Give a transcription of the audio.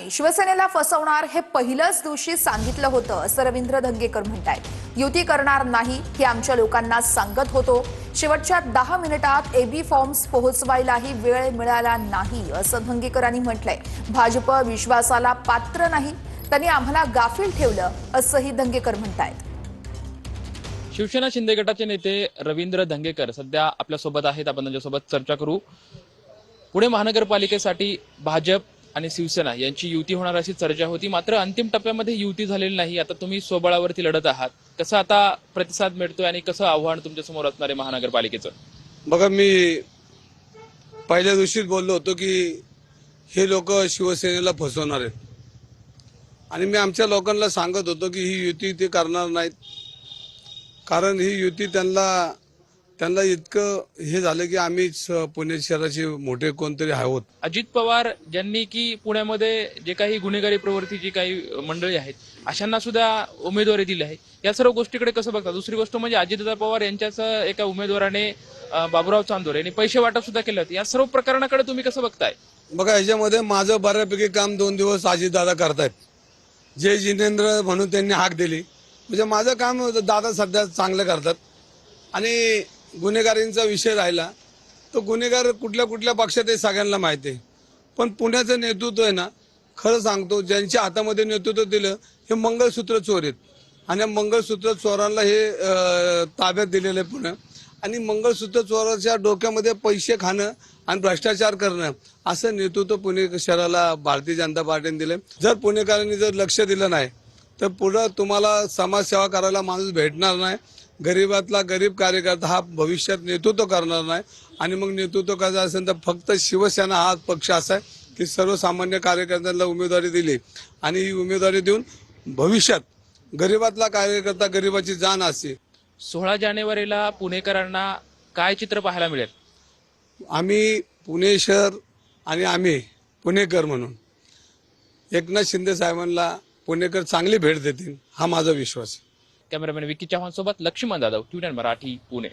शिवसेनेला फसवणार हे पहिल्याच दिवशी सांगितलं होतं असं रवींद्र धंगेकर म्हणतायत। युती करणार नाही हे आमच्या लोकांना सांगत होतो। शेवटच्या 10 मिनिटात एबी फॉर्म्स पोहोचवायलाही वेळ मिळाला नाही असं धंगेकरांनी म्हटलंय। भाजप विश्वासाला पात्र नाही, त्यांनी आम्हाला गाफील ठेवलं असंही धंगेकर म्हणतायत। शिवसेना शिंदे गटाचे नेते रवींद्र धंगेकर सध्या आपल्या सोबत आहेत। आपण त्यांच्यासोबत चर्चा करू। पुणे महानगरपालिकेसाठी भाजप आणि शिवसेना यांची युती होणार अशी चर्चा होती, मात्र अंतिम टप्प्यामध्ये युती झालेली नाही। आता तुम्ही स्वबळावरती लढत आहात, कसं आता प्रतिसाद मिळतोय आणि कसं आव्हान तुमच्या समोर असणार आहे महानगरपालिकेचं? बघा, मी पहिल्या दिवशीच बोललो होतो की हे लोक शिवसेनेला फसवणार आहेत आणि मी आमच्या लोकांना सांगत होतो की ही युती ते करणार नाहीत, कारण ही युती त्यांना इतकं हे झालं की आम्हीच पुणे शहराचे मोठे कोणतरी आहोत। अजित पवार ज्यांनी की पुण्यामध्ये जे काही गुन्हेगारी प्रवृत्तीची काही मंडळी आहेत अशांना सुद्धा उमेदवारी दिली आहे, या सर्व गोष्टीकडे कसं बघता? दुसरी गोष्ट म्हणजे अजितदादा पवार यांच्याच एका उमेदवाराने बाबुराव चांदोर यांनी पैसे वाटप सुद्धा केलं होतं, या सर्व प्रकरणाकडे तुम्ही कसं बघताय? बघा, ह्याच्यामध्ये माझं बऱ्यापैकी काम 2 दिवस अजितदादा करतायत। जय जिनेंद्र म्हणून त्यांनी हाक दिली, म्हणजे माझं काम दादा सध्या चांगलं करतात। आणि गुन्हेगारींचा विषय राहिला तो गुन्हेगार कुठल्या कुठल्या पक्षात आहे सगळ्यांना माहिती आहे, पण पुण्याचं नेतृत्व आहे ना, खरं सांगतो, ज्यांच्या हातामध्ये नेतृत्व दिलं हे मंगळसूत्र चोर आहेत आणि मंगळसूत्र चोरांना हे ताब्यात दिलेलं आहे पुणे। आणि मंगळसूत्र चोराच्या डोक्यामध्ये पैसे खाणं आणि भ्रष्टाचार करणं असं नेतृत्व पुणे शहराला भारतीय जनता पार्टीने दिलं। जर पुणेकरांनी जर लक्ष दिलं नाही तर पुढं तुम्हाला समाजसेवा करायला माणूस भेटणार नाही। गरीबातला गरीब कार्यकर्ता हा भविष्यात नेतृत्व करणार नाही आणि मग नेतृत्व करायचं असेल तर फक्त शिवसेना हा पक्ष असा आहे की सर्वसामान्य कार्यकर्त्यांना उमेदवारी दिली आणि ही उमेदवारी देऊन भविष्यात गरीबातला कार्यकर्ता गरीबाची जाण असते। 16 जानेवारीला पुणेकरांना काय चित्र पाहायला मिळेल? आम्ही पुणे शहर आणि आम्ही पुणेकर म्हणून एकनाथ शिंदे साहेबांना पुणेकर चांगली भेट देतील हा माझा विश्वास आहे। कॅमेरामॅन विकी चव्हाण सोबत लक्ष्मण जाधव, TVN मराठी, पुणे।